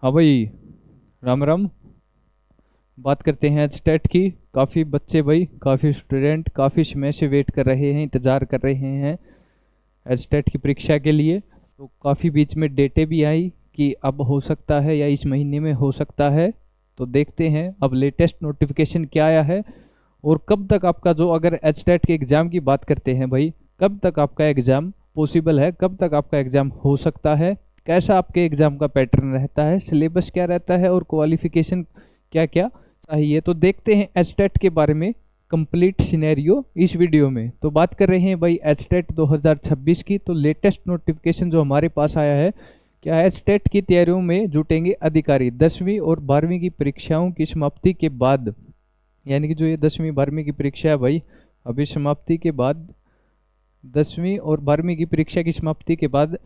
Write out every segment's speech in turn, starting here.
हाँ भाई, राम राम। बात करते हैं आज टेट की। काफ़ी बच्चे भाई, काफ़ी स्टूडेंट काफ़ी समय से वेट कर रहे हैं, इंतज़ार कर रहे हैं एज टेट की परीक्षा के लिए। तो काफ़ी बीच में डेटें भी आई कि अब हो सकता है या इस महीने में हो सकता है। तो देखते हैं अब लेटेस्ट नोटिफिकेशन क्या आया है और कब तक आपका जो, अगर एच टेट के एग्ज़ाम की बात करते हैं भाई, कब तक आपका एग्ज़ाम पॉसिबल है, कब तक आपका एग्ज़ाम हो सकता है, कैसा आपके एग्ज़ाम का पैटर्न रहता है, सिलेबस क्या रहता है और क्वालिफिकेशन क्या क्या चाहिए। तो देखते हैं एच टेट के बारे में कंप्लीट सिनेरियो इस वीडियो में। तो बात कर रहे हैं भाई एच टेट 2026 की। तो लेटेस्ट नोटिफिकेशन जो हमारे पास आया है, क्या एच टेट की तैयारियों में जुटेंगे अधिकारी 10वीं और 12वीं की परीक्षाओं की समाप्ति के बाद। यानी कि जो ये 10वीं 12वीं की परीक्षा है भाई, अभी समाप्ति के बाद, 10वीं और 12वीं की परीक्षा की समाप्ति के बाद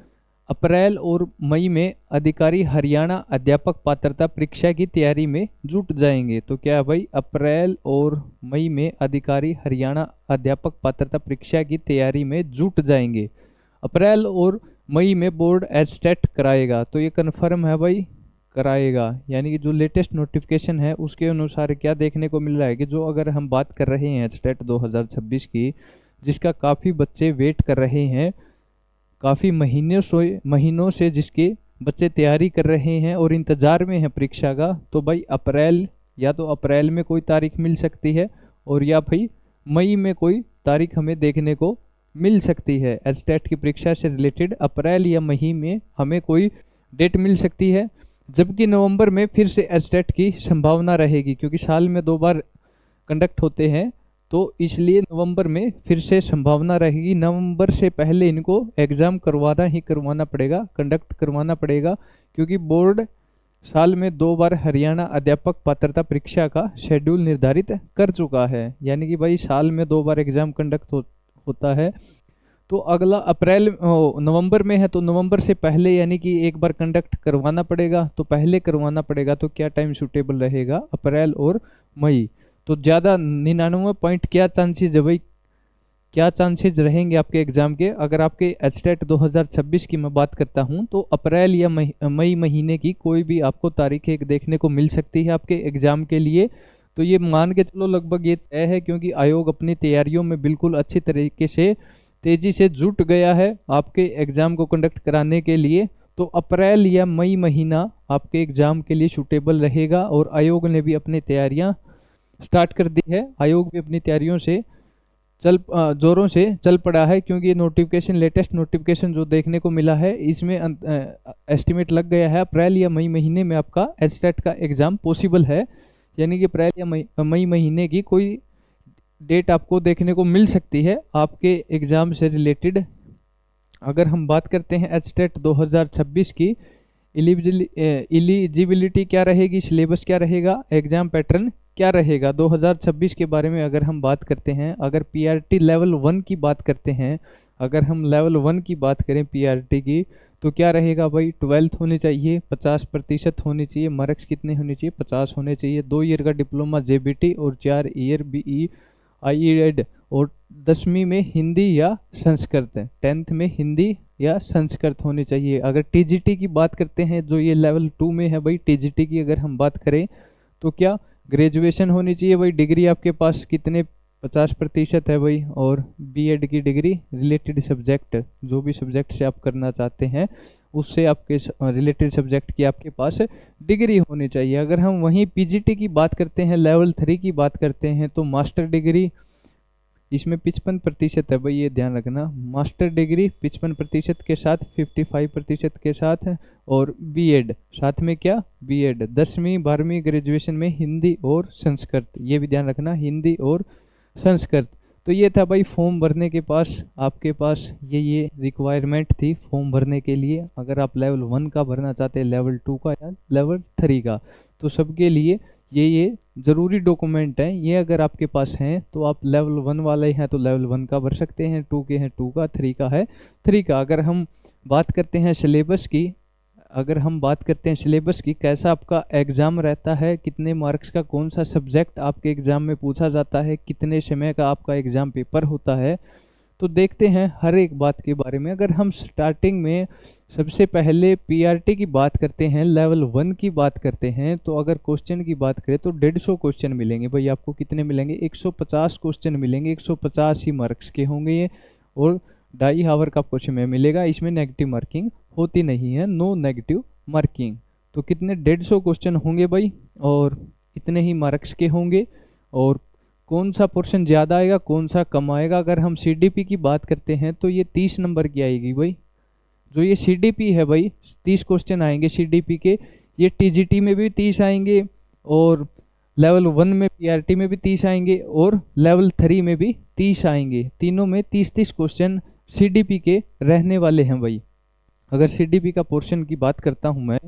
अप्रैल और मई में अधिकारी हरियाणा अध्यापक पात्रता परीक्षा की तैयारी में जुट जाएंगे। तो क्या है भाई, अप्रैल और मई में अधिकारी हरियाणा अध्यापक पात्रता परीक्षा की तैयारी में जुट जाएंगे। अप्रैल और मई में बोर्ड एचटेट कराएगा। तो ये कन्फर्म है भाई, कराएगा। यानी कि जो लेटेस्ट नोटिफिकेशन है उसके अनुसार क्या देखने को मिल रहा है कि जो, अगर हम बात कर रहे हैं एचटेट 2026 की, जिसका काफ़ी बच्चे वेट कर रहे हैं, काफ़ी महीनों से जिसके बच्चे तैयारी कर रहे हैं और इंतज़ार में है परीक्षा का। तो भाई अप्रैल, या तो अप्रैल में कोई तारीख मिल सकती है और या भाई मई में कोई तारीख हमें देखने को मिल सकती है। एचटेट की परीक्षा से रिलेटेड अप्रैल या मई में हमें कोई डेट मिल सकती है। जबकि नवंबर में फिर से एचटेट की संभावना रहेगी, क्योंकि साल में 2 बार कंडक्ट होते हैं। तो इसलिए नवंबर में फिर से संभावना रहेगी। नवंबर से पहले इनको एग्ज़ाम करवाना ही करवाना पड़ेगा, कंडक्ट करवाना पड़ेगा, क्योंकि बोर्ड साल में 2 बार हरियाणा अध्यापक पात्रता परीक्षा का शेड्यूल निर्धारित कर चुका है। यानी कि भाई साल में 2 बार एग्ज़ाम कंडक्ट होता है। तो अगला अप्रैल नवंबर में है, तो नवंबर से पहले यानी कि 1 बार कंडक्ट करवाना पड़ेगा। तो पहले करवाना पड़ेगा, तो क्या टाइम सूटेबल रहेगा, अप्रैल और मई। तो ज़्यादा 99 पॉइंट क्या चांसेज है भाई, क्या चांसेज रहेंगे आपके एग्ज़ाम के। अगर आपके एचटेट 2026 की मैं बात करता हूं, तो अप्रैल या मई महीने की कोई भी आपको तारीख एक देखने को मिल सकती है आपके एग्ज़ाम के लिए। तो ये मान के चलो लगभग ये तय है, क्योंकि आयोग अपनी तैयारियों में बिल्कुल अच्छी तरीके से तेज़ी से जुट गया है आपके एग्ज़ाम को कंडक्ट कराने के लिए। तो अप्रैल या मई महीना आपके एग्ज़ाम के लिए सूटेबल रहेगा। और आयोग ने भी अपनी तैयारियां स्टार्ट कर दी है। आयोग भी अपनी तैयारियों से जोरों से चल पड़ा है, क्योंकि नोटिफिकेशन, लेटेस्ट नोटिफिकेशन जो देखने को मिला है, इसमें एस्टिमेट लग गया है अप्रैल या मई महीने में आपका एचटेट का एग्ज़ाम पॉसिबल है। यानी कि अप्रैल या मई महीने की कोई डेट आपको देखने को मिल सकती है आपके एग्ज़ाम से रिलेटेड। अगर हम बात करते हैं एचटेट 2026 की, एलिजिबिलिटी क्या रहेगी, सिलेबस क्या रहेगा, एग्ज़ाम पैटर्न क्या रहेगा 2026 के बारे में अगर हम बात करते हैं। अगर पीआरटी लेवल 1 की बात करते हैं, अगर हम लेवल 1 की बात करें पीआरटी की, तो क्या रहेगा भाई, 12th होनी चाहिए, 50% होनी चाहिए, मार्क्स कितने होने चाहिए, 50 होने चाहिए, 2 ईयर का डिप्लोमा जेबीटी और 4 ईयर बीई आईएड, और 10वीं में हिंदी या संस्कृत, 10th में हिंदी या संस्कृत होनी चाहिए। अगर टीजीटी की बात करते हैं, जो ये लेवल 2 में है भाई, टीजीटी की अगर हम बात करें, तो क्या ग्रेजुएशन होनी चाहिए भाई, डिग्री आपके पास कितने 50% है भाई, और बीएड की डिग्री रिलेटेड सब्जेक्ट, जो भी सब्जेक्ट से आप करना चाहते हैं उससे आपके रिलेटेड सब्जेक्ट की आपके पास डिग्री होनी चाहिए। अगर हम वहीं पीजीटी की बात करते हैं, लेवल 3 की बात करते हैं, तो मास्टर डिग्री इसमें 55% है भाई, ये ध्यान रखना। मास्टर डिग्री 55% के साथ, 55% के साथ है, और बीएड साथ में, क्या बीएड 10वीं 12वीं ग्रेजुएशन में हिंदी और संस्कृत, ये भी ध्यान रखना, हिंदी और संस्कृत। तो ये था भाई फॉर्म भरने के पास, आपके पास ये रिक्वायरमेंट थी फॉर्म भरने के लिए। अगर आप लेवल 1 का भरना चाहते हैं, लेवल 2 का या लेवल 3 का, तो सबके लिए ये ज़रूरी डॉक्यूमेंट हैं। ये अगर आपके पास हैं तो आप लेवल 1 वाले हैं तो लेवल 1 का भर सकते हैं, 2 के हैं 2 का, 3 का है 3 का। अगर हम बात करते हैं सिलेबस की, अगर हम बात करते हैं सिलेबस की, कैसा आपका एग्ज़ाम रहता है, कितने मार्क्स का कौन सा सब्जेक्ट आपके एग्ज़ाम में पूछा जाता है, कितने समय का आपका एग्ज़ाम पेपर होता है, तो देखते हैं हर एक बात के बारे में। अगर हम स्टार्टिंग में सबसे पहले पीआरटी की बात करते हैं, लेवल 1 की बात करते हैं। तो अगर क्वेश्चन की बात करें तो 150 क्वेश्चन मिलेंगे भाई आपको। कितने मिलेंगे? 150 क्वेश्चन मिलेंगे। 150 ही मार्क्स के होंगे ये, और 2.5 आवर का क्वेश्चन में मिलेगा। इसमें नेगेटिव मार्किंग होती नहीं है, नो नेगेटिव मार्किंग। तो कितने? 150 क्वेश्चन होंगे भाई, और इतने ही मार्क्स के होंगे। और कौन सा पोर्शन ज़्यादा आएगा, कौन सा कम आएगा? अगर हम सीडीपी की बात करते हैं तो ये 30 नंबर की आएगी भाई। जो ये सीडीपी है भाई, 30 क्वेश्चन आएंगे सीडीपी के। ये टीजीटी में भी 30 आएंगे, और लेवल 1 में पीआरटी में भी 30 आएंगे, और लेवल 3 में भी 30 आएंगे। तीनों में 30-30 क्वेश्चन सीडीपी के रहने वाले हैं भाई। अगर सीडीपी का पोर्शन की बात करता हूँ मैं,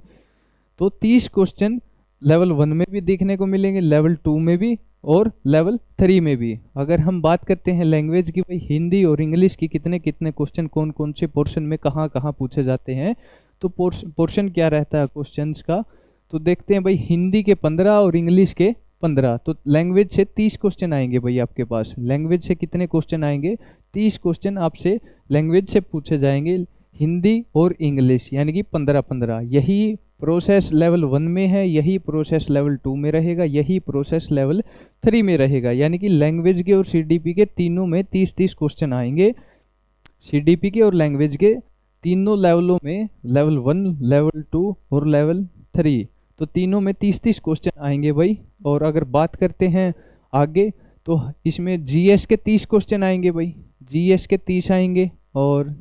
तो 30 क्वेश्चन लेवल 1 में भी देखने को मिलेंगे, लेवल 2 में भी, और लेवल 3 में भी। अगर हम बात करते हैं लैंग्वेज की भाई, हिंदी और इंग्लिश की कितने कितने क्वेश्चन कौन कौन से पोर्शन में कहाँ कहाँ पूछे जाते हैं, तो पोर्शन क्या रहता है क्वेश्चंस का, तो देखते हैं भाई। हिंदी के 15 और इंग्लिश के 15। तो लैंग्वेज से 30 क्वेश्चन आएंगे भाई आपके पास। लैंग्वेज से कितने क्वेश्चन आएंगे? 30 क्वेश्चन आपसे लैंग्वेज से पूछे जाएंगे, हिंदी और इंग्लिश, यानी कि 15-15। यही प्रोसेस लेवल 1 में है, यही प्रोसेस लेवल 2 में रहेगा, यही प्रोसेस लेवल 3 में रहेगा। यानी कि लैंग्वेज के और सीडीपी के तीनों में 30-30 क्वेश्चन आएंगे। सीडीपी के और लैंग्वेज के तीनों लेवलों में, लेवल 1, लेवल 2 और लेवल 3, तो तीनों में 30-30 क्वेश्चन आएंगे भाई। और अगर बात करते हैं आगे, तो इसमें जीएस के 30 क्वेश्चन आएंगे भाई। जीएस के 30 आएंगे, और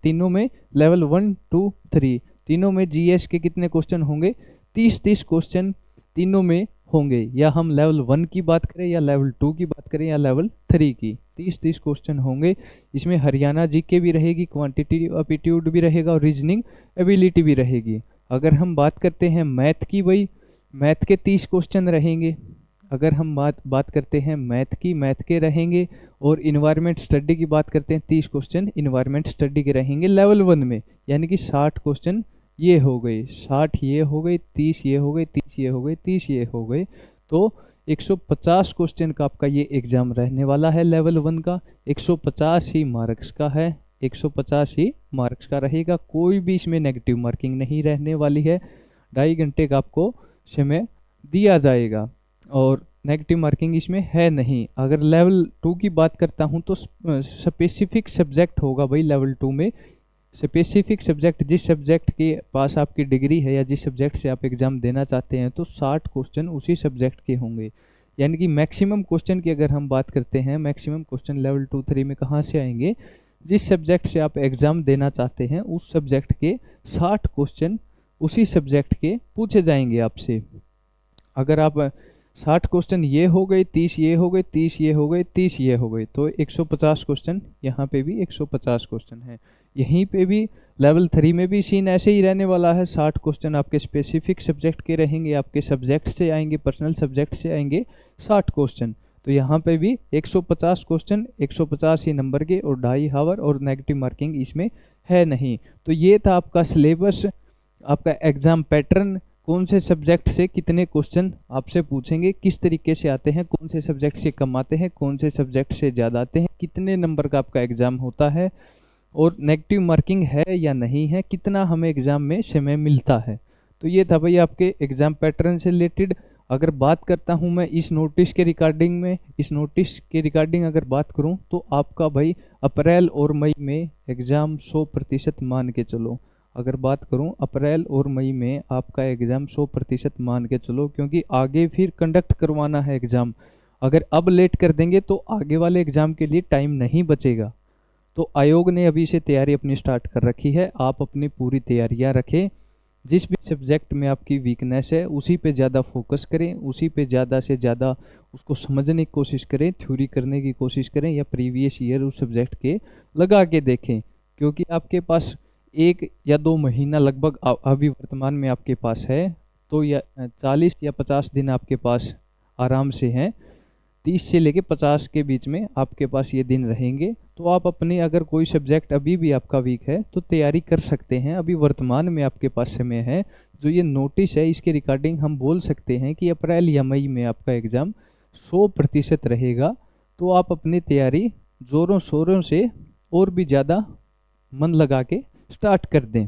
तीनों में लेवल 1, 2, 3, तीनों में जीएस के कितने क्वेश्चन होंगे? 30-30 क्वेश्चन तीनों में होंगे। या हम लेवल 1 की बात करें, या लेवल 2 की बात करें, या लेवल 3 की, 30-30 क्वेश्चन होंगे। इसमें हरियाणा जीके भी रहेगी, क्वांटिटी एप्टीट्यूड भी रहेगा, और रीजनिंग एबिलिटी भी रहेगी। अगर हम बात करते हैं मैथ की भाई, मैथ के 30 क्वेश्चन रहेंगे। अगर हम बात करते हैं मैथ की, मैथ के रहेंगे। और इन्वायरमेंट स्टडी की बात करते हैं, 30 क्वेश्चन इन्वायरमेंट स्टडी के रहेंगे लेवल 1 में। यानी कि 60 क्वेश्चन ये हो गए, 60 ये हो गए, 30 ये हो गए, 30 ये हो गए, 30 ये हो गए। तो 150 क्वेश्चन का आपका ये एग्जाम रहने वाला है लेवल 1 का। 150 ही मार्क्स का है, 150 ही मार्क्स का रहेगा। कोई भी इसमें नेगेटिव मार्किंग नहीं रहने वाली है। 2.5 घंटे का आपको समय दिया जाएगा, और नेगेटिव मार्किंग इसमें है नहीं। अगर लेवल 2 की बात करता हूँ, तो स्पेसिफिक सब्जेक्ट होगा भाई लेवल 2 में। स्पेसिफिक सब्जेक्ट, जिस सब्जेक्ट के पास आपकी डिग्री है, या जिस सब्जेक्ट से आप एग्ज़ाम देना चाहते हैं, तो 60 क्वेश्चन उसी सब्जेक्ट के होंगे। यानी कि मैक्सिमम क्वेश्चन की अगर हम बात करते हैं, मैक्सिमम क्वेश्चन लेवल 2, 3 में कहाँ से आएंगे? जिस सब्जेक्ट से आप एग्ज़ाम देना चाहते हैं, उस सब्जेक्ट के 60 क्वेश्चन उसी सब्जेक्ट के पूछे जाएंगे आपसे। अगर आप 60 क्वेश्चन ये हो गए, 30 ये हो गए, 30 ये हो गए, 30 ये हो गए, तो 150 क्वेश्चन। यहाँ पे भी 150 क्वेश्चन है। यहीं पे भी लेवल 3 में भी सीन ऐसे ही रहने वाला है। 60 क्वेश्चन आपके स्पेसिफिक सब्जेक्ट के रहेंगे, आपके सब्जेक्ट से आएंगे, पर्सनल सब्जेक्ट से आएंगे 60 क्वेश्चन। तो यहाँ पे भी 150 क्वेश्चन, 150 ही नंबर के, और 2.5 आवर, और नेगेटिव मार्किंग इसमें है नहीं। तो ये था आपका सिलेबस, आपका एग्ज़ाम पैटर्न। कौन से सब्जेक्ट से कितने क्वेश्चन आपसे पूछेंगे, किस तरीके से आते हैं, कौन से सब्जेक्ट से कम आते हैं, कौन से सब्जेक्ट से ज़्यादा आते हैं, कितने नंबर का आपका एग्ज़ाम होता है, और नेगेटिव मार्किंग है या नहीं है, कितना हमें एग्ज़ाम में समय मिलता है। तो ये था भाई आपके एग्ज़ाम पैटर्न से रिलेटेड। अगर बात करता हूँ मैं इस नोटिस के रिगार्डिंग में, इस नोटिस के रिगार्डिंग अगर बात करूँ, तो आपका भाई अप्रैल और मई में एग्ज़ाम 100% मान के चलो। अगर बात करूं अप्रैल और मई में आपका एग्ज़ाम 100% मान के चलो, क्योंकि आगे फिर कंडक्ट करवाना है एग्ज़ाम। अगर अब लेट कर देंगे तो आगे वाले एग्ज़ाम के लिए टाइम नहीं बचेगा। तो आयोग ने अभी से तैयारी अपनी स्टार्ट कर रखी है। आप अपनी पूरी तैयारियां रखें। जिस भी सब्जेक्ट में आपकी वीकनेस है, उसी पे ज़्यादा फोकस करें, उसी पे ज़्यादा से ज़्यादा उसको समझने की कोशिश करें, थ्योरी करने की कोशिश करें, या प्रीवियस ईयर उस सब्जेक्ट के लगा के देखें। क्योंकि आपके पास 1 या 2 महीना लगभग अभी वर्तमान में आपके पास है, तो या 40 या 50 दिन आपके पास आराम से हैं। 30 से लेके 50 के बीच में आपके पास ये दिन रहेंगे। तो आप अपने, अगर कोई सब्जेक्ट अभी भी आपका वीक है, तो तैयारी कर सकते हैं। अभी वर्तमान में आपके पास समय है। जो ये नोटिस है, इसके रिगार्डिंग हम बोल सकते हैं कि अप्रैल या मई में आपका एग्ज़ाम 100% रहेगा। तो आप अपनी तैयारी ज़ोरों शोरों से और भी ज़्यादा मन लगा के स्टार्ट कर दें।